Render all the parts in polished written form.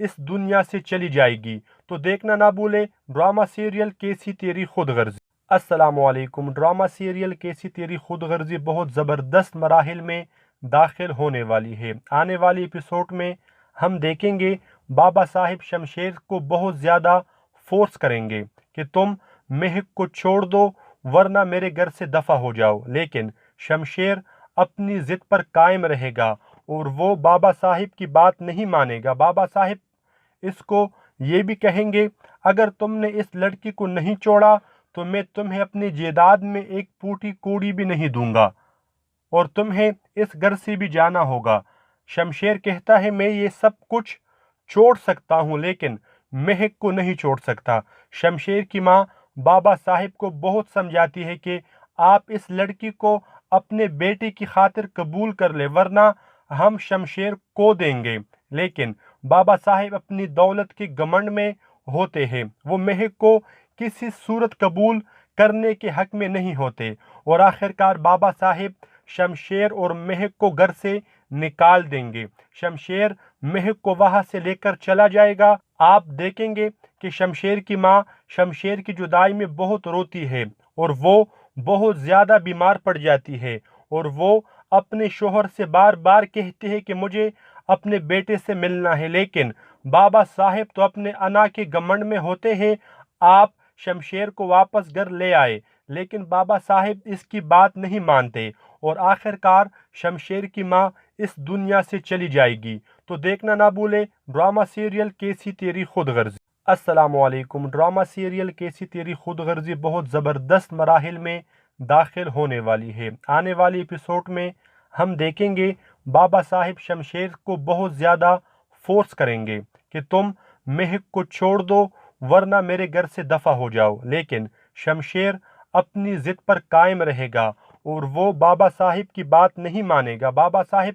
اس دنیا سے چلی جائے گی، تو دیکھنا نہ بھولے ڈرامہ سیریل کیسی تیری خود غرضی۔ السلام علیکم۔ ڈرامہ سیریل کیسی تیری خود غرضی بہت زبردست مراحل میں داخل ہونے والی ہے۔ آنے والی ایپیسوڈ میں ہم دیکھیں گے بابا صاحب شمشیر کو بہت زیادہ فورس کریں گے کہ تم مہک کو چھوڑ دو ورنہ میرے گھر سے دفع ہو جاؤ، لیکن شمشیر اپنی ضد پر قائم رہے گا اور وہ بابا صاحب کی بات نہیں مانے گا۔ بابا صاحب اس کو یہ بھی کہیں گے اگر تم نے اس لڑکی کو نہیں چھوڑا تو میں تمہیں اپنی جائیداد میں ایک پوٹی کوڑی بھی نہیں دوں گا اور تمہیں اس گھر سے بھی جانا ہوگا۔ شمشیر کہتا ہے میں یہ سب کچھ چھوڑ سکتا ہوں لیکن مہک کو نہیں چھوڑ سکتا۔ شمشیر کی ماں بابا صاحب کو بہت سمجھاتی ہے کہ آپ اس لڑکی کو اپنے بیٹے کی خاطر قبول کر لے ورنہ ہم شمشیر کو دیں گے، لیکن بابا صاحب اپنی دولت کے گھمنڈ میں ہوتے ہیں، وہ مہک کو کسی صورت قبول کرنے کے حق میں نہیں ہوتے اور آخرکار بابا صاحب شمشیر اور مہک کو گھر سے نکال دیں گے۔ شمشیر مہک کو وہاں سے لے کر چلا جائے گا۔ آپ دیکھیں گے کہ شمشیر کی ماں شمشیر کی جدائی میں بہت روتی ہے اور وہ بہت زیادہ بیمار پڑ جاتی ہے اور وہ اپنے شوہر سے بار بار کہتے ہیں کہ مجھے اپنے بیٹے سے ملنا ہے، لیکن بابا صاحب تو اپنے انا کے گھمنڈ میں ہوتے ہیں۔ آپ شمشیر کو واپس گھر لے آئے لیکن بابا صاحب اس کی بات نہیں مانتے اور آخرکار شمشیر کی ماں اس دنیا سے چلی جائے گی، تو دیکھنا نہ بھولے ڈرامہ سیریل کیسی تیری خود غرضی۔ السلام علیکم۔ ڈرامہ سیریل کیسی تیری خود غرضی بہت زبردست مراحل میں داخل ہونے والی ہے۔ آنے والی ایپیسوڈ میں ہم دیکھیں گے بابا صاحب شمشیر کو بہت زیادہ فورس کریں گے کہ تم مہک کو چھوڑ دو ورنہ میرے گھر سے دفع ہو جاؤ، لیکن شمشیر اپنی ضد پر قائم رہے گا اور وہ بابا صاحب کی بات نہیں مانے گا۔ بابا صاحب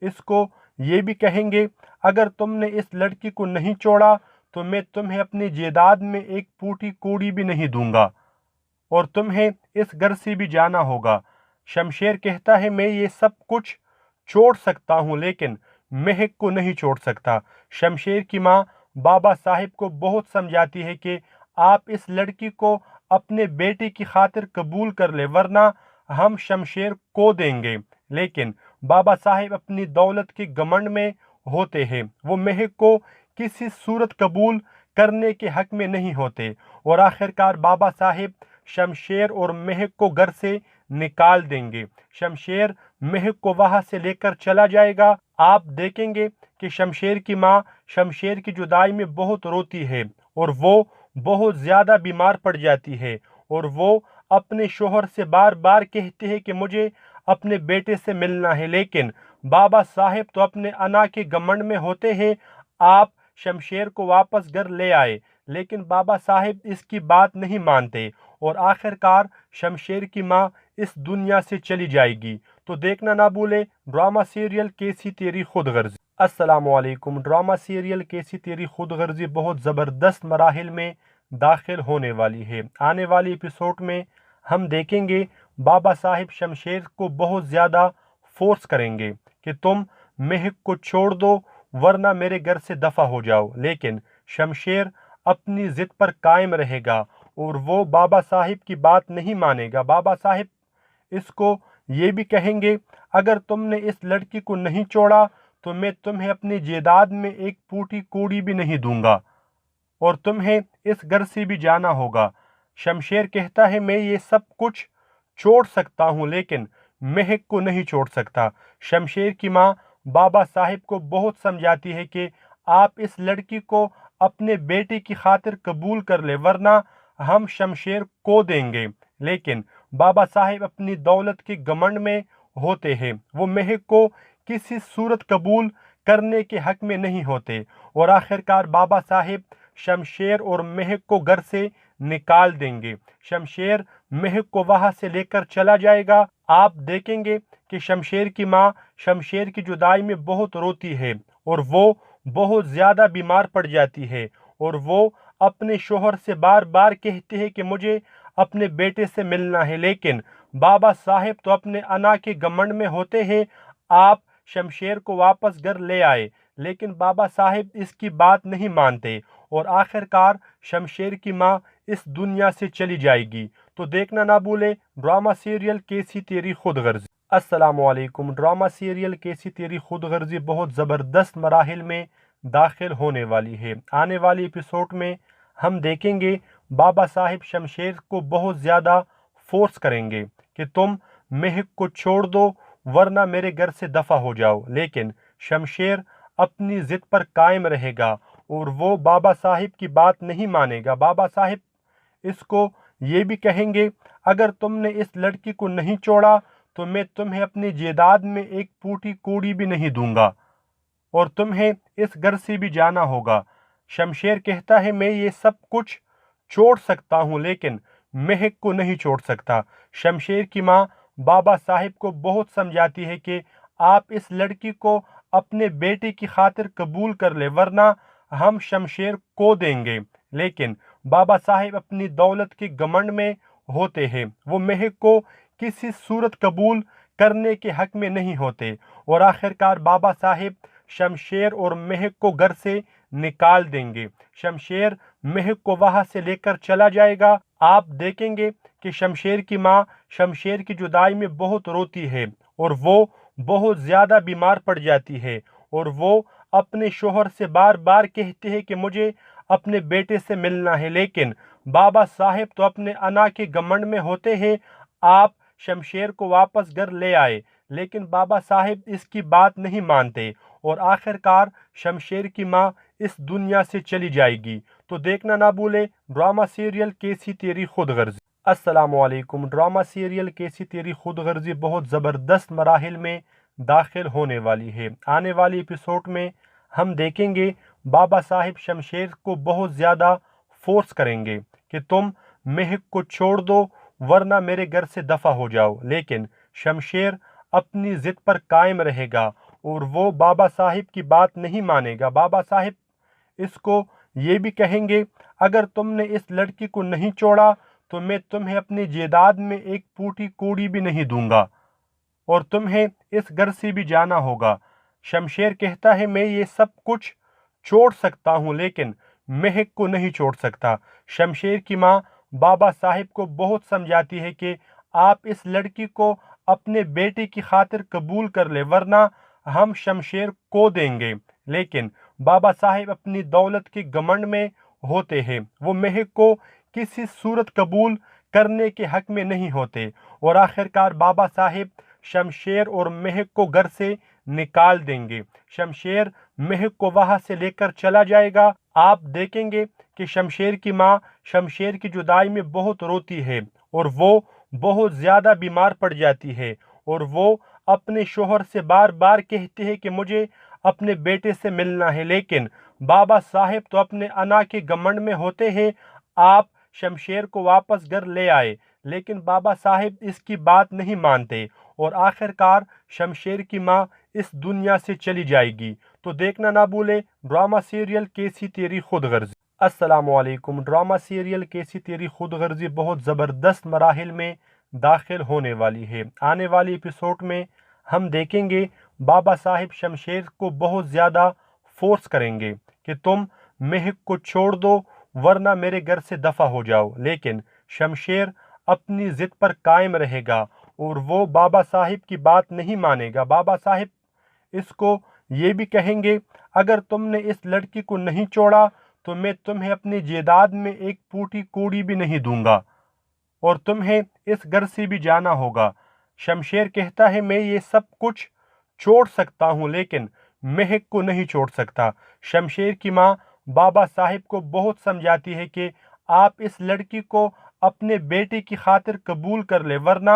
اس کو یہ بھی کہیں گے اگر تم نے اس لڑکی کو نہیں چھوڑا تو میں تمہیں اپنی جائیداد میں ایک پوٹی کوڑی بھی نہیں دوں گا اور تمہیں اس گھر سے بھی جانا ہوگا۔ شمشیر کہتا ہے میں یہ سب کچھ چھوڑ سکتا ہوں لیکن مہک کو نہیں چھوڑ سکتا۔ شمشیر کی ماں بابا صاحب کو بہت سمجھاتی ہے کہ آپ اس لڑکی کو اپنے بیٹے کی خاطر قبول کر لے ورنہ ہم شمشیر کو دیں گے، لیکن بابا صاحب اپنی دولت کے گھمنڈ میں ہوتے ہیں، وہ مہک کو کسی صورت قبول کرنے کے حق میں نہیں ہوتے اور آخرکار بابا صاحب شمشیر اور مہک کو گھر سے نکال دیں گے۔ شمشیر مہک کو وہاں سے لے کر چلا جائے گا۔ آپ دیکھیں گے کہ شمشیر کی ماں شمشیر کی جدائی میں بہت روتی ہے اور وہ بہت زیادہ بیمار پڑ جاتی ہے اور وہ اپنے شوہر سے بار بار کہتے ہیں کہ مجھے اپنے بیٹے سے ملنا ہے، لیکن بابا صاحب تو اپنے انا کے گھمنڈ میں ہوتے ہیں۔ آپ شمشیر کو واپس گھر لے آئے لیکن بابا صاحب اس کی بات نہیں مانتے اور آخرکار شمشیر کی ماں اس دنیا سے چلی جائے گی، تو دیکھنا نہ بھولے ڈرامہ سیریل کیسی تیری خود غرضی۔ السلام علیکم۔ ڈرامہ سیریل کیسی تیری خود غرضی بہت زبردست مراحل میں داخل ہونے والی ہے۔ آنے والی ایپیسوڈ میں ہم دیکھیں گے بابا صاحب شمشیر کو بہت زیادہ فورس کریں گے کہ تم مہک کو چھوڑ دو ورنہ میرے گھر سے دفع ہو جاؤ، لیکن شمشیر اپنی ضد پر قائم رہے گا اور وہ بابا صاحب کی بات نہیں مانے گا۔ بابا صاحب اس کو یہ بھی کہیں گے اگر تم نے اس لڑکی کو نہیں چھوڑا تو میں تمہیں اپنی جائیداد میں ایک پوٹی کوڑی بھی نہیں دوں گا اور تمہیں اس گھر سے بھی جانا ہوگا۔ شمشیر کہتا ہے میں یہ سب کچھ چھوڑ سکتا ہوں لیکن مہک کو نہیں چھوڑ سکتا۔ شمشیر کی ماں بابا صاحب کو بہت سمجھاتی ہے کہ آپ اس لڑکی کو اپنے بیٹے کی خاطر قبول کر لے ورنہ ہم شمشیر کو دیں گے، لیکن بابا صاحب اپنی دولت کے گھمنڈ میں ہوتے ہیں، وہ مہک کو کسی صورت قبول کرنے کے حق میں نہیں ہوتے اور آخرکار بابا صاحب شمشیر اور مہک کو گھر سے نکال دیں گے۔ شمشیر مہک کو وہاں سے لے کر چلا جائے گا۔ آپ دیکھیں گے کہ شمشیر کی ماں شمشیر کی جدائی میں بہت روتی ہے اور وہ بہت زیادہ بیمار پڑ جاتی ہے اور وہ اپنے شوہر سے بار بار کہتے ہیں کہ مجھے اپنے بیٹے سے ملنا ہے، لیکن بابا صاحب تو اپنے انا کے گھمنڈ میں ہوتے ہیں۔ آپ شمشیر کو واپس گھر لے آئے لیکن بابا صاحب اس کی بات نہیں مانتے اور آخر کار شمشیر کی ماں اس دنیا سے چلی جائے گی۔ تو دیکھنا نہ بھولے ڈرامہ سیریل کیسی تیری خود غرضی۔ السلام علیکم۔ ڈرامہ سیریل کیسی تیری خود غرضی بہت زبردست مراحل میں داخل ہونے والی ہے۔ آنے والی ایپیسوڈ میں ہم دیکھیں گے بابا صاحب شمشیر کو بہت زیادہ فورس کریں گے کہ تم مہک کو چھوڑ دو ورنہ میرے گھر سے دفع ہو جاؤ، لیکن شمشیر اپنی ضد پر قائم رہے گا اور وہ بابا صاحب کی بات نہیں مانے گا۔ بابا صاحب اس کو یہ بھی کہیں گے اگر تم نے اس لڑکی کو نہیں چھوڑا تو میں تمہیں اپنی جائیداد میں ایک پوٹی کوڑی بھی نہیں دوں گا اور تمہیں اس گھر سے بھی جانا ہوگا۔ شمشیر کہتا ہے میں یہ سب کچھ چھوڑ سکتا ہوں لیکن مہک کو نہیں چھوڑ سکتا۔ شمشیر کی ماں بابا صاحب کو بہت سمجھاتی ہے کہ آپ اس لڑکی کو اپنے بیٹے کی خاطر قبول کر لے ورنہ ہم شمشیر کو دیں گے، لیکن بابا صاحب اپنی دولت کے گھمنڈ میں ہوتے ہیں، وہ مہک کو کسی صورت قبول کرنے کے حق میں نہیں ہوتے اور آخر کار بابا صاحب شمشیر اور مہک کو گھر سے نکال دیں گے۔ شمشیر مہک کو وہاں سے لے کر چلا جائے گا۔ آپ دیکھیں گے کہ شمشیر کی ماں شمشیر کی جدائی میں بہت روتی ہے اور وہ بہت زیادہ بیمار پڑ جاتی ہے اور وہ اپنے شوہر سے بار بار کہتے ہیں کہ مجھے اپنے بیٹے سے ملنا ہے، لیکن بابا صاحب تو اپنے انا کے گھمنڈ میں ہوتے ہیں۔ آپ شمشیر کو واپس گھر لے آئے لیکن بابا صاحب اس کی بات نہیں مانتے اور آخر کار شمشیر کی ماں اس دنیا سے چلی جائے گی۔ تو دیکھنا نہ بھولے ڈرامہ سیریل کیسی تیری خود غرضی۔ السلام علیکم۔ ڈرامہ سیریل کیسی تیری خود غرضی بہت زبردست مراحل میں داخل ہونے والی ہے۔ آنے والی ایپیسوڈ میں ہم دیکھیں گے بابا صاحب شمشیر کو بہت زیادہ فورس کریں گے کہ تم مہک کو چھوڑ دو ورنہ میرے گھر سے دفع ہو جاؤ، لیکن شمشیر اپنی ضد پر قائم رہے گا اور وہ بابا صاحب کی بات نہیں مانے گا۔ بابا صاحب اس کو یہ بھی کہیں گے اگر تم نے اس لڑکی کو نہیں چھوڑا تو میں تمہیں اپنی جائیداد میں ایک پوٹی کوڑی بھی نہیں دوں گا اور تمہیں اس گھر سے بھی جانا ہوگا۔ شمشیر کہتا ہے میں یہ سب کچھ چھوڑ سکتا ہوں لیکن مہک کو نہیں چھوڑ سکتا۔ شمشیر کی ماں بابا صاحب کو بہت سمجھاتی ہے کہ آپ اس لڑکی کو اپنے بیٹے کی خاطر قبول کر لے ورنہ ہم شمشیر کو دیں گے، لیکن بابا صاحب اپنی دولت کے گھمنڈ میں ہوتے ہیں، وہ مہک کو کسی صورت قبول کرنے کے حق میں نہیں ہوتے اور آخر کار بابا صاحب شمشیر اور مہک کو گھر سے نکال دیں گے۔ شمشیر مہک کو وہاں سے لے کر چلا جائے گا۔ آپ دیکھیں گے کہ شمشیر کی ماں شمشیر کی جدائی میں بہت روتی ہے اور وہ بہت زیادہ بیمار پڑ جاتی ہے اور وہ اپنے شوہر سے بار بار کہتے ہیں کہ مجھے اپنے بیٹے سے ملنا ہے، لیکن بابا صاحب تو اپنے انا کے گھمنڈ میں ہوتے ہیں۔ آپ شمشیر کو واپس گھر لے آئے لیکن بابا صاحب اس کی بات نہیں مانتے اور آخر کار شمشیر کی ماں اس دنیا سے چلی جائے گی۔ تو دیکھنا نہ بھولے ڈرامہ سیریل کیسی تیری خود غرضی۔ السلام علیکم۔ ڈرامہ سیریل کیسی تیری خود غرضی بہت زبردست مراحل میں داخل ہونے والی ہے۔ آنے والی ایپیسوڈ میں ہم دیکھیں گے بابا صاحب شمشیر کو بہت زیادہ فورس کریں گے کہ تم مہک کو چھوڑ دو ورنہ میرے گھر سے دفع ہو جاؤ، لیکن شمشیر اپنی ضد پر قائم رہے گا اور وہ بابا صاحب کی بات نہیں مانے گا۔ بابا صاحب اس کو یہ بھی کہیں گے اگر تم نے اس لڑکی کو نہیں چھوڑا تو میں تمہیں اپنی جائیداد میں ایک پوٹی کوڑی بھی نہیں دوں گا اور تمہیں اس گھر سے بھی جانا ہوگا۔ شمشیر کہتا ہے میں یہ سب کچھ چھوڑ سکتا ہوں لیکن مہک کو نہیں چھوڑ سکتا۔ شمشیر کی ماں بابا صاحب کو بہت سمجھاتی ہے کہ آپ اس لڑکی کو اپنے بیٹے کی خاطر قبول کر لے ورنہ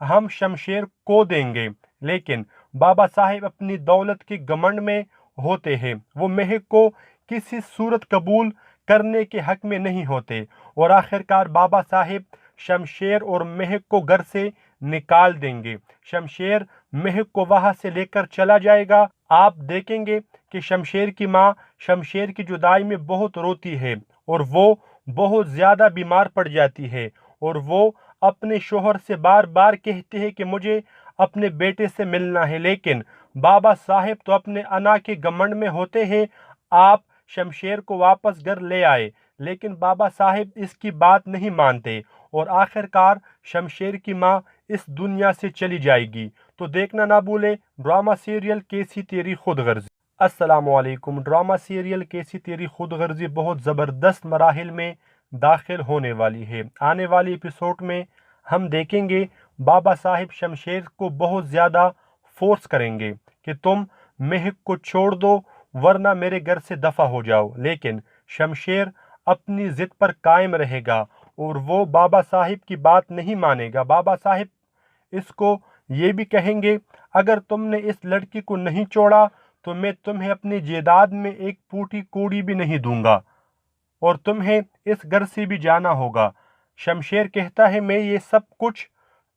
ہم شمشیر کو دیں گے، لیکن بابا صاحب اپنی دولت کے گھمنڈ میں ہوتے ہیں، وہ مہک کو کسی صورت قبول کرنے کے حق میں نہیں ہوتے اور آخر کار بابا صاحب شمشیر اور مہک کو گھر سے نکال دیں گے۔ شمشیر مہک کو وہاں سے لے کر چلا جائے گا۔ آپ دیکھیں گے کہ شمشیر کی ماں شمشیر کی جدائی میں بہت روتی ہے اور وہ بہت زیادہ بیمار پڑ جاتی ہے اور وہ اپنے شوہر سے بار بار کہتے ہیں کہ مجھے اپنے بیٹے سے ملنا ہے، لیکن بابا صاحب تو اپنے انا کے گھمنڈ میں ہوتے ہیں۔ آپ شمشیر کو واپس گھر لے آئے، لیکن بابا صاحب اس کی بات نہیں مانتے اور آخر کار شمشیر کی ماں اس دنیا سے چلی جائے گی۔ تو دیکھنا نہ بھولے ڈرامہ سیریل کیسی تیری خود غرضی۔ السلام علیکم۔ ڈرامہ سیریل کیسی تیری خود غرضی بہت زبردست مراحل میں داخل ہونے والی ہے۔ آنے والی ایپیسوڈ میں ہم دیکھیں گے بابا صاحب شمشیر کو بہت زیادہ فورس کریں گے کہ تم مہک کو چھوڑ دو ورنہ میرے گھر سے دفع ہو جاؤ، لیکن شمشیر اپنی ضد پر قائم رہے گا اور وہ بابا صاحب کی بات نہیں مانے گا۔ بابا صاحب اس کو یہ بھی کہیں گے اگر تم نے اس لڑکی کو نہیں چھوڑا تو میں تمہیں اپنی جائیداد میں ایک پوٹی کوڑی بھی نہیں دوں گا اور تمہیں اس گھر سے بھی جانا ہوگا۔ شمشیر کہتا ہے میں یہ سب کچھ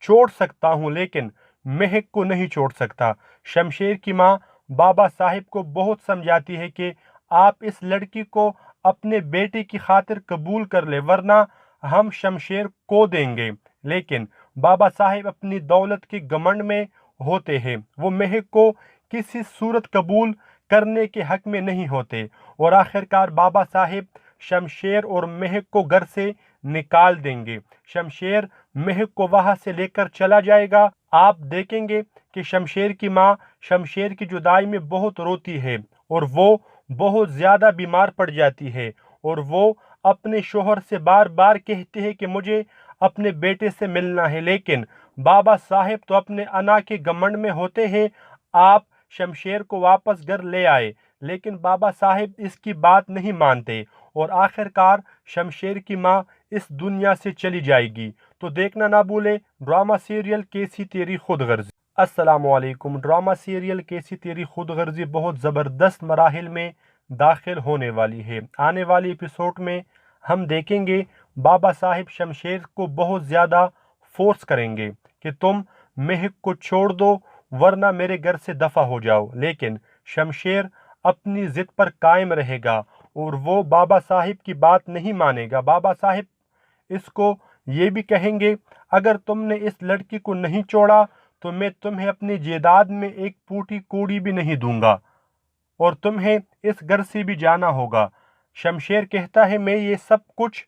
چھوڑ سکتا ہوں لیکن مہک کو نہیں چھوڑ سکتا۔ شمشیر کی ماں بابا صاحب کو بہت سمجھاتی ہے کہ آپ اس لڑکی کو اپنے بیٹے کی خاطر قبول کر لے ورنہ ہم شمشیر کو دیں گے، لیکن بابا صاحب اپنی دولت کے گھمنڈ میں ہوتے ہیں۔ وہ مہک کو کسی صورت قبول کرنے کے حق میں نہیں ہوتے اور آخر کار بابا صاحب شمشیر اور مہک کو گھر سے نکال دیں گے۔ شمشیر مہک کو وہاں سے لے کر چلا جائے گا۔ آپ دیکھیں گے کہ شمشیر کی ماں شمشیر کی جدائی میں بہت روتی ہے اور وہ بہت زیادہ بیمار پڑ جاتی ہے اور وہ اپنے شوہر سے بار بار کہتے ہیں کہ مجھے اپنے بیٹے سے ملنا ہے، لیکن بابا صاحب تو اپنے انا کے گھمنڈ میں ہوتے ہیں۔ آپ شمشیر کو واپس گھر لے آئے، لیکن بابا صاحب اس کی بات نہیں مانتے اور آخر کار شمشیر کی ماں اس دنیا سے چلی جائے گی۔ تو دیکھنا نہ بھولے ڈرامہ سیریل کیسی تیری خود غرضی۔ السلام علیکم۔ ڈرامہ سیریل کیسی تیری خود غرضی بہت زبردست مراحل میں داخل ہونے والی ہے۔ آنے والی ایپیسوڈ میں ہم دیکھیں گے بابا صاحب شمشیر کو بہت زیادہ فورس کریں گے کہ تم مہک کو چھوڑ دو ورنہ میرے گھر سے دفع ہو جاؤ، لیکن شمشیر اپنی ضد پر قائم رہے گا اور وہ بابا صاحب کی بات نہیں مانے گا۔ بابا صاحب اس کو یہ بھی کہیں گے اگر تم نے اس لڑکی کو نہیں چھوڑا تو میں تمہیں اپنی جائیداد میں ایک پوٹی کوڑی بھی نہیں دوں گا اور تمہیں اس گھر سے بھی جانا ہوگا۔ شمشیر کہتا ہے میں یہ سب کچھ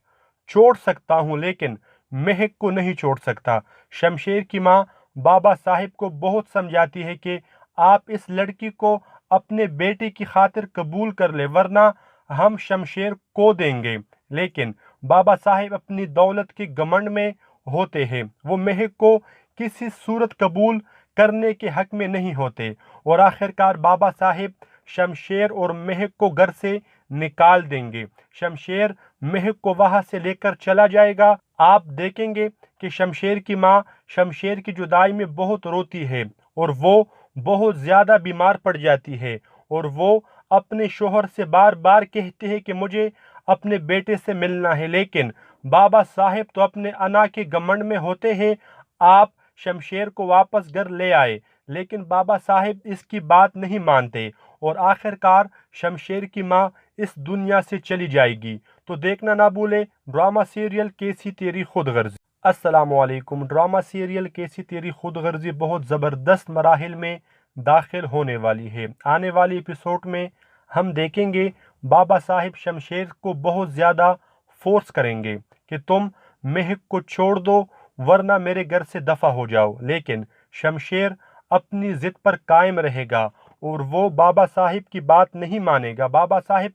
چھوڑ سکتا ہوں لیکن مہک کو نہیں چھوڑ سکتا۔ شمشیر کی ماں بابا صاحب کو بہت سمجھاتی ہے کہ آپ اس لڑکی کو اپنے بیٹے کی خاطر قبول کر لے ورنہ ہم شمشیر کو دیں گے، لیکن بابا صاحب اپنی دولت کے گھمنڈ میں ہوتے ہیں۔ وہ مہک کو کسی صورت قبول کرنے کے حق میں نہیں ہوتے اور آخر کار بابا صاحب شمشیر اور مہک کو گھر سے نکال دیں گے۔ شمشیر مہک کو وہاں سے لے کر چلا جائے گا۔ آپ دیکھیں گے کہ شمشیر کی ماں شمشیر کی جدائی میں بہت روتی ہے اور وہ بہت زیادہ بیمار پڑ جاتی ہے اور وہ اپنے شوہر سے بار بار کہتے ہیں کہ مجھے اپنے بیٹے سے ملنا ہے، لیکن بابا صاحب تو اپنے انا کے گھمنڈ میں ہوتے ہیں۔ آپ شمشیر کو واپس گھر لے آئے، لیکن بابا صاحب اس کی بات نہیں مانتے اور آخر کار شمشیر کی ماں اس دنیا سے چلی جائے گی۔ تو دیکھنا نہ بھولے ڈرامہ سیریل کیسی تیری خود غرضی۔ السلام علیکم۔ ڈرامہ سیریل کیسی تیری خود غرضی بہت زبردست مراحل میں داخل ہونے والی ہے۔ آنے والی ایپیسوڈ میں ہم دیکھیں گے بابا صاحب شمشیر کو بہت زیادہ فورس کریں گے کہ تم مہک کو چھوڑ دو ورنہ میرے گھر سے دفع ہو جاؤ، لیکن شمشیر اپنی ضد پر قائم رہے گا اور وہ بابا صاحب کی بات نہیں مانے گا۔ بابا صاحب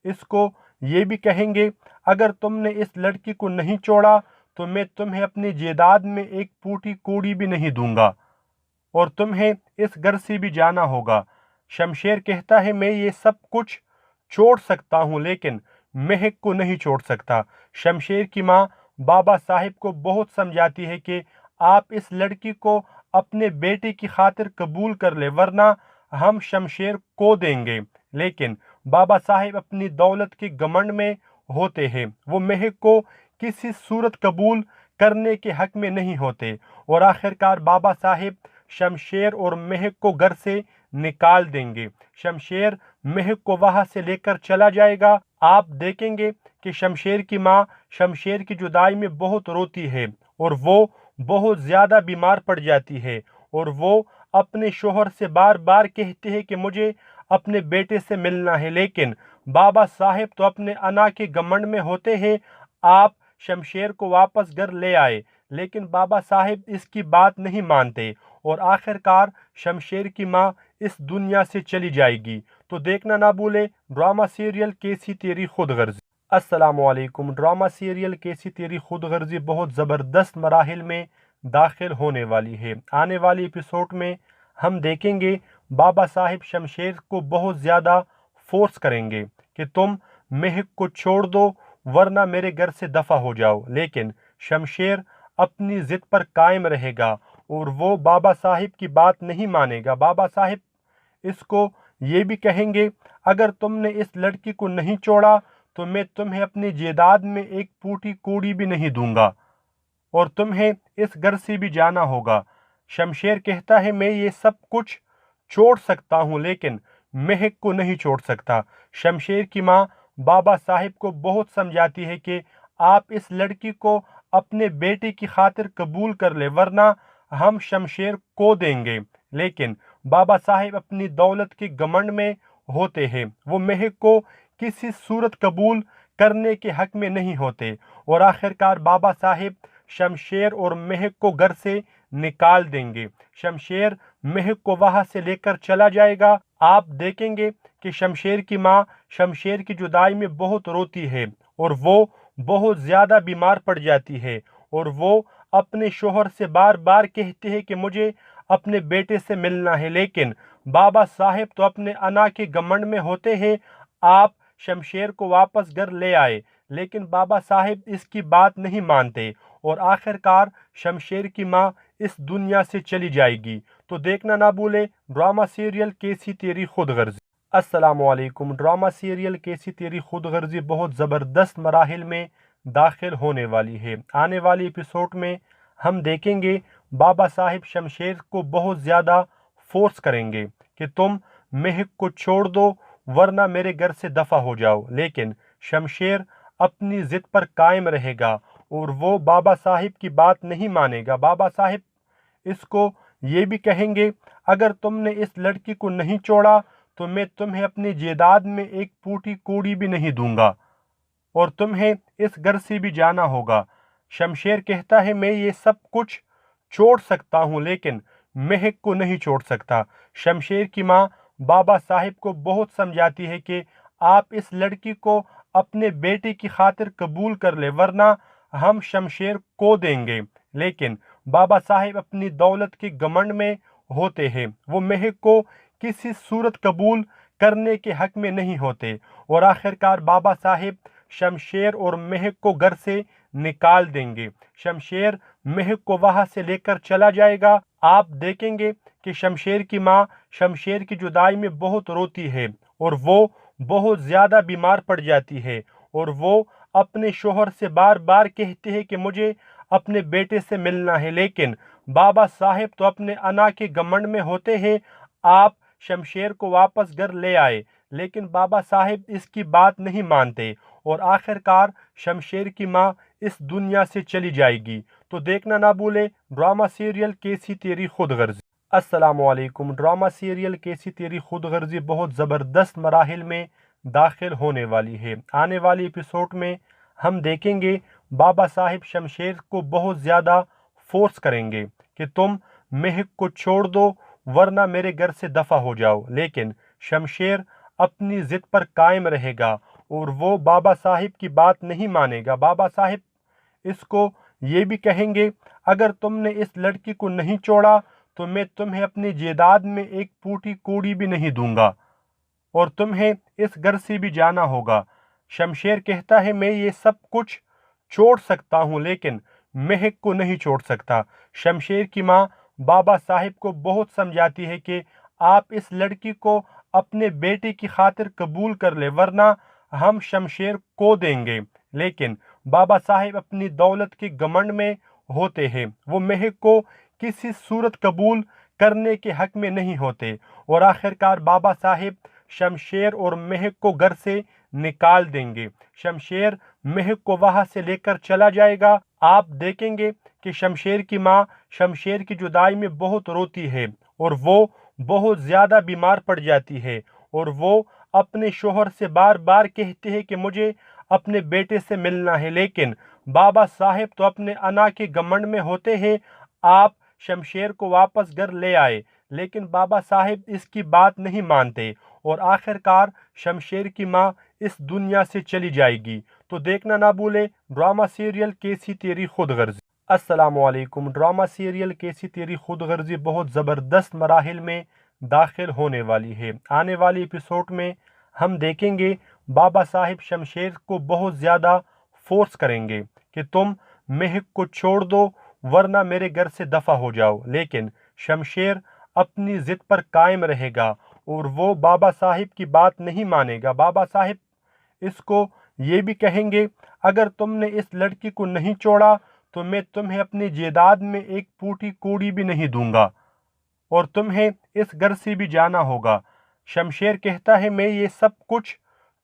اس کو یہ بھی کہیں گے اگر تم نے اس لڑکی کو نہیں چھوڑا تو میں تمہیں اپنی جائیداد میں ایک پوٹی کوڑی بھی نہیں دوں گا اور تمہیں اس گھر سے بھی جانا ہوگا۔ شمشیر کہتا ہے میں یہ سب کچھ چھوڑ سکتا ہوں لیکن مہک کو نہیں چھوڑ سکتا۔ شمشیر کی ماں بابا صاحب کو بہت سمجھاتی ہے کہ آپ اس لڑکی کو اپنے بیٹے کی خاطر قبول کر لے ورنہ ہم شمشیر کو دیں گے، لیکن بابا صاحب اپنی دولت کے گھمنڈ میں ہوتے ہیں۔ وہ مہک کو کسی صورت قبول کرنے کے حق میں نہیں ہوتے اور آخر کار بابا صاحب شمشیر اور مہک کو گھر سے نکال دیں گے۔ شمشیر مہک کو وہاں سے لے کر چلا جائے گا۔ آپ دیکھیں گے کہ شمشیر کی ماں شمشیر کی جدائی میں بہت روتی ہے اور وہ بہت زیادہ بیمار پڑ جاتی ہے اور وہ اپنے شوہر سے بار بار کہتے ہیں کہ مجھے اپنے بیٹے سے ملنا ہے، لیکن بابا صاحب تو اپنے انا کے گھمنڈ میں ہوتے ہیں۔ آپ شمشیر کو واپس گھر لے آئے، لیکن بابا صاحب اس کی بات نہیں مانتے اور آخر کار شمشیر کی ماں اس دنیا سے چلی جائے گی۔ تو دیکھنا نہ بھولے ڈرامہ سیریل کیسی تیری خود غرضی۔ السلام علیکم۔ ڈرامہ سیریل کیسی تیری خود غرضی بہت زبردست مراحل میں داخل ہونے والی ہے۔ آنے والی ایپیسوڈ میں ہم دیکھیں گے بابا صاحب شمشیر کو بہت زیادہ فورس کریں گے کہ تم مہک کو چھوڑ دو ورنہ میرے گھر سے دفع ہو جاؤ، لیکن شمشیر اپنی ضد پر قائم رہے گا اور وہ بابا صاحب کی بات نہیں مانے گا۔ بابا صاحب اس کو یہ بھی کہیں گے اگر تم نے اس لڑکی کو نہیں چھوڑا تو میں تمہیں اپنی جائیداد میں ایک پوٹی کوڑی بھی نہیں دوں گا اور تمہیں اس گھر سے بھی جانا ہوگا۔ شمشیر کہتا ہے میں یہ سب کچھ چھوڑ سکتا ہوں لیکن مہک کو نہیں چھوڑ سکتا۔ شمشیر کی ماں بابا صاحب کو بہت سمجھاتی ہے کہ آپ اس لڑکی کو اپنے بیٹے کی خاطر قبول کر لے ورنہ ہم شمشیر کو دیں گے، لیکن بابا صاحب اپنی دولت کے گھمنڈ میں ہوتے ہیں۔ وہ مہک کو کسی صورت قبول کرنے کے حق میں نہیں ہوتے اور آخر کار بابا صاحب شمشیر اور مہک کو گھر سے نکال دیں گے۔ شمشیر مہک کو وہاں سے لے کر چلا جائے گا۔ آپ دیکھیں گے کہ شمشیر کی ماں شمشیر کی جدائی میں بہت روتی ہے اور وہ بہت زیادہ بیمار پڑ جاتی ہے اور وہ اپنے شوہر سے بار بار کہتے ہیں کہ مجھے اپنے بیٹے سے ملنا ہے، لیکن بابا صاحب تو اپنے انا کے گھمنڈ میں ہوتے ہیں۔ آپ شمشیر کو واپس گھر لے آئے، لیکن بابا صاحب اس کی بات نہیں مانتے اور آخر کار شمشیر کی ماں اس دنیا سے چلی جائے گی۔ تو دیکھنا نہ بھولے ڈرامہ سیریل کیسی تیری خود غرضی۔ السلام علیکم۔ ڈرامہ سیریل کیسی تیری خود غرضی بہت زبردست مراحل میں داخل ہونے والی ہے۔ آنے والی ایپیسوڈ میں ہم دیکھیں گے بابا صاحب شمشیر کو بہت زیادہ فورس کریں گے کہ تم مہک کو چھوڑ دو ورنہ میرے گھر سے دفع ہو جاؤ، لیکن شمشیر اپنی ضد پر قائم رہے گا اور وہ بابا صاحب کی بات نہیں مانے گا۔ بابا صاحب اس کو یہ بھی کہیں گے اگر تم نے اس لڑکی کو نہیں چھوڑا تو میں تمہیں اپنی جائیداد میں ایک پوٹی کوڑی بھی نہیں دوں گا اور تمہیں اس گھر سے بھی جانا ہوگا۔ شمشیر کہتا ہے میں یہ سب کچھ چھوڑ سکتا ہوں لیکن مہک کو نہیں چھوڑ سکتا۔ شمشیر کی ماں بابا صاحب کو بہت سمجھاتی ہے کہ آپ اس لڑکی کو اپنے بیٹے کی خاطر قبول کر لے ورنہ ہم شمشیر کو دیں گے، لیکن بابا صاحب اپنی دولت کے گھمنڈ میں ہوتے ہیں۔ وہ مہک کو کسی صورت قبول کرنے کے حق میں نہیں ہوتے اور آخر کار بابا صاحب شمشیر اور مہک کو گھر سے نکال دیں گے۔ شمشیر مہک کو وہاں سے لے کر چلا جائے گا۔ آپ دیکھیں گے کہ شمشیر کی ماں شمشیر کی جدائی میں بہت روتی ہے اور وہ بہت زیادہ بیمار پڑ جاتی ہے اور وہ اپنے شوہر سے بار بار کہتے ہیں کہ مجھے اپنے بیٹے سے ملنا ہے، لیکن بابا صاحب تو اپنے انا کے گھمنڈ میں ہوتے ہیں۔ آپ شمشیر کو واپس گھر لے آئے، لیکن بابا صاحب اس کی بات نہیں مانتے اور آخر کار شمشیر کی ماں اس دنیا سے چلی جائے گی۔ تو دیکھنا نہ بھولے ڈرامہ سیریل کیسی تیری خود غرضی۔ السلام علیکم۔ ڈرامہ سیریل کیسی تیری خود غرضی بہت زبردست مراحل میں داخل ہونے والی ہے۔ آنے والی ایپیسوڈ میں ہم دیکھیں گے بابا صاحب شمشیر کو بہت زیادہ فورس کریں گے کہ تم مہک کو چھوڑ دو ورنہ میرے گھر سے دفع ہو جاؤ، لیکن شمشیر اپنی ضد پر قائم رہے گا اور وہ بابا صاحب کی بات نہیں مانے گا۔ بابا صاحب اس کو یہ بھی کہیں گے اگر تم نے اس لڑکی کو نہیں چھوڑا تو میں تمہیں اپنی جائیداد میں ایک پوٹی کوڑی بھی نہیں دوں گا اور تمہیں اس گھر سے بھی جانا ہوگا۔ شمشیر کہتا ہے میں یہ سب کچھ چھوڑ سکتا ہوں لیکن مہک کو نہیں چھوڑ سکتا۔ شمشیر کی ماں بابا صاحب کو بہت سمجھاتی ہے کہ آپ اس لڑکی کو اپنے بیٹے کی خاطر قبول کر لے ورنہ ہم شمشیر کو دیں گے، لیکن بابا صاحب اپنی دولت کے گھمنڈ میں ہوتے ہیں۔ وہ مہک کو کسی صورت قبول کرنے کے حق میں نہیں ہوتے اور آخر کار بابا صاحب شمشیر اور مہک کو گھر سے نکال دیں گے۔ شمشیر مہک کو وہاں سے لے کر چلا جائے گا۔ آپ دیکھیں گے کہ شمشیر کی ماں شمشیر کی جدائی میں بہت روتی ہے اور وہ بہت زیادہ بیمار پڑ جاتی ہے، اور وہ اپنے شوہر سے بار بار کہتے ہیں کہ مجھے اپنے بیٹے سے ملنا ہے، لیکن بابا صاحب تو اپنے انا کے گھمنڈ میں ہوتے ہیں۔ آپ شمشیر کو واپس گھر لے آئے، لیکن بابا صاحب اس کی بات نہیں مانتے، اور آخر کار شمشیر کی ماں اس دنیا سے چلی جائے گی۔ تو دیکھنا نہ بھولے ڈرامہ سیریل کیسی تیری خود غرضی۔ السلام علیکم۔ ڈرامہ سیریل کیسی تیری خود غرضی بہت زبردست مراحل میں داخل ہونے والی ہے۔ آنے والی ایپیسوڈ میں ہم دیکھیں گے بابا صاحب شمشیر کو بہت زیادہ فورس کریں گے کہ تم مہک کو چھوڑ دو ورنہ میرے گھر سے دفع ہو جاؤ، لیکن شمشیر اپنی ضد پر قائم رہے گا اور وہ بابا صاحب کی بات نہیں مانے گا۔ بابا صاحب اس کو یہ بھی کہیں گے اگر تم نے اس لڑکی کو نہیں چھوڑا تو میں تمہیں اپنی جائیداد میں ایک پوٹی کوڑی بھی نہیں دوں گا اور تمہیں اس گھر سے بھی جانا ہوگا۔ شمشیر کہتا ہے میں یہ سب کچھ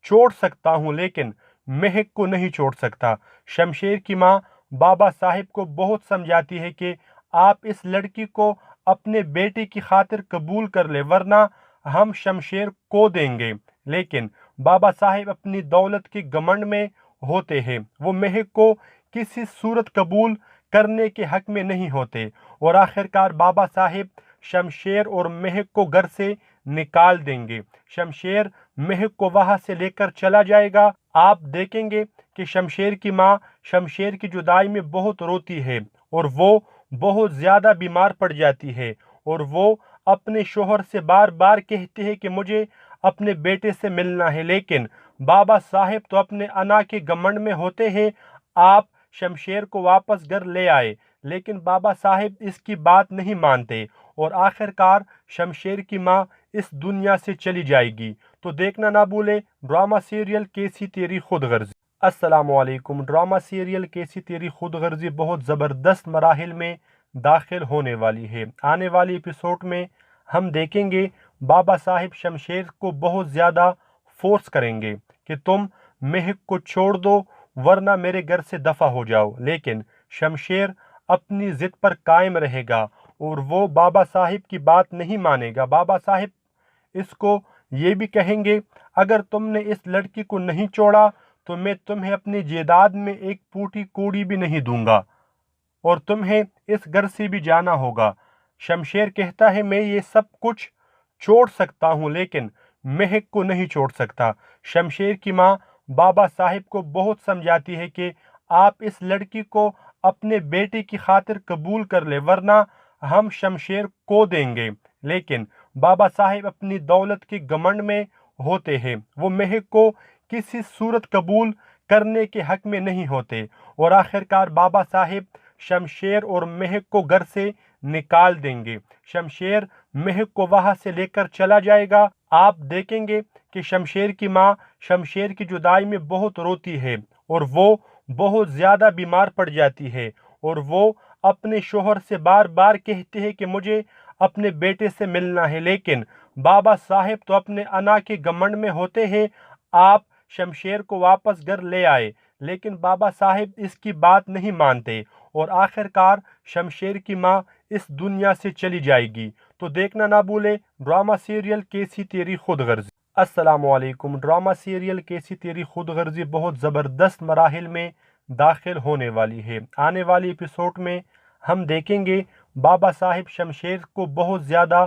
چھوڑ سکتا ہوں لیکن مہک کو نہیں چھوڑ سکتا۔ شمشیر کی ماں بابا صاحب کو بہت سمجھاتی ہے کہ آپ اس لڑکی کو اپنے بیٹے کی خاطر قبول کر لے ورنہ ہم شمشیر کو دیں گے، لیکن بابا صاحب اپنی دولت کے گھمنڈ میں ہوتے ہیں، وہ مہک کو کسی صورت قبول کرنے کے حق میں نہیں ہوتے، اور آخر کار بابا صاحب شمشیر اور مہک کو گھر سے نکال دیں گے۔ شمشیر مہک کو وہاں سے لے کر چلا جائے گا۔ آپ دیکھیں گے کہ شمشیر کی ماں شمشیر کی جدائی میں بہت روتی ہے اور وہ بہت زیادہ بیمار پڑ جاتی ہے، اور وہ اپنے شوہر سے بار بار کہتے ہیں کہ مجھے اپنے بیٹے سے ملنا ہے، لیکن بابا صاحب تو اپنے انا کے گھمنڈ میں ہوتے ہیں۔ آپ شمشیر کو واپس گھر لے آئے، لیکن بابا صاحب اس کی بات نہیں مانتے، اور آخر کار شمشیر کی ماں اس دنیا سے چلی جائے گی۔ تو دیکھنا نہ بھولے ڈرامہ سیریل کیسی تیری خود غرضی۔ السلام علیکم۔ ڈرامہ سیریل کیسی تیری خود غرضی بہت زبردست مراحل میں داخل ہونے والی ہے۔ آنے والی ایپیسوڈ میں ہم دیکھیں گے بابا صاحب شمشیر کو بہت زیادہ فورس کریں گے کہ تم مہک کو چھوڑ دو ورنہ میرے گھر سے دفع ہو جاؤ، لیکن شمشیر اپنی ضد پر قائم رہے گا اور وہ بابا صاحب کی بات نہیں مانے گا۔ بابا صاحب اس کو یہ بھی کہیں گے اگر تم نے اس لڑکی کو نہیں چھوڑا تو میں تمہیں اپنی جائیداد میں ایک پوٹی کوڑی بھی نہیں دوں گا اور تمہیں اس گھر سے بھی جانا ہوگا۔ شمشیر کہتا ہے میں یہ سب کچھ چھوڑ سکتا ہوں لیکن مہک کو نہیں چھوڑ سکتا۔ شمشیر کی ماں بابا صاحب کو بہت سمجھاتی ہے کہ آپ اس لڑکی کو اپنے بیٹے کی خاطر قبول کر لے ورنہ ہم شمشیر کو دیں گے، لیکن بابا صاحب اپنی دولت کے گھمنڈ میں ہوتے ہیں، وہ مہک کو کسی صورت قبول کرنے کے حق میں نہیں ہوتے، اور آخر کار بابا صاحب شمشیر اور مہک کو گھر سے نکال دیں گے۔ شمشیر مہک کو وہاں سے لے کر چلا جائے گا۔ آپ دیکھیں گے کہ شمشیر کی ماں شمشیر کی جدائی میں بہت روتی ہے اور وہ بہت زیادہ بیمار پڑ جاتی ہے، اور وہ اپنے شوہر سے بار بار کہتے ہیں کہ مجھے اپنے بیٹے سے ملنا ہے، لیکن بابا صاحب تو اپنے انا کے گھمنڈ میں ہوتے ہیں۔ آپ شمشیر کو واپس گھر لے آئے، لیکن بابا صاحب اس کی بات نہیں مانتے، اور آخر کار شمشیر کی ماں اس دنیا سے چلی جائے گی۔ تو دیکھنا نہ بھولے ڈرامہ سیریل کیسی تیری خود غرضی۔ السلام علیکم۔ ڈرامہ سیریل کیسی تیری خود غرضی بہت زبردست مراحل میں داخل ہونے والی ہے۔ آنے والی ایپیسوڈ میں ہم دیکھیں گے بابا صاحب شمشیر کو بہت زیادہ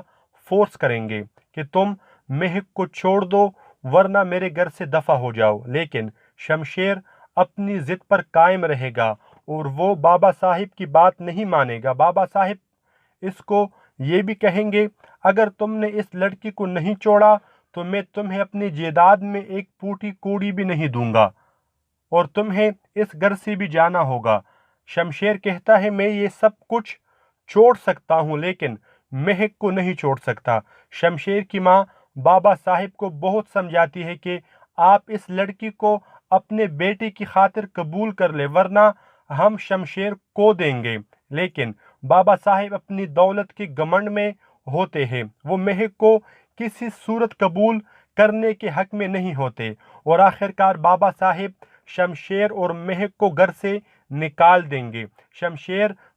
فورس کریں گے کہ تم مہک کو چھوڑ دو ورنہ میرے گھر سے دفع ہو جاؤ، لیکن شمشیر اپنی ضد پر قائم رہے گا اور وہ بابا صاحب کی بات نہیں مانے گا۔ بابا صاحب اس کو یہ بھی کہیں گے اگر تم نے اس لڑکی کو نہیں چھوڑا تو میں تمہیں اپنی جائیداد میں ایک پوٹی کوڑی بھی نہیں دوں گا اور تمہیں اس گھر سے بھی جانا ہوگا۔ شمشیر کہتا ہے میں یہ سب کچھ چھوڑ سکتا ہوں لیکن مہک کو نہیں چھوڑ سکتا۔ شمشیر کی ماں بابا صاحب کو بہت سمجھاتی ہے کہ آپ اس لڑکی کو اپنے بیٹے کی خاطر قبول کر لے ورنہ ہم شمشیر کو دیں گے، لیکن بابا صاحب اپنی دولت کے گھمنڈ میں ہوتے ہیں، وہ مہک کو کسی صورت قبول کرنے کے حق میں نہیں ہوتے، اور آخر کار بابا صاحب شمشیر اور مہک کو گھر سے نکال دیں گے۔ شمشیر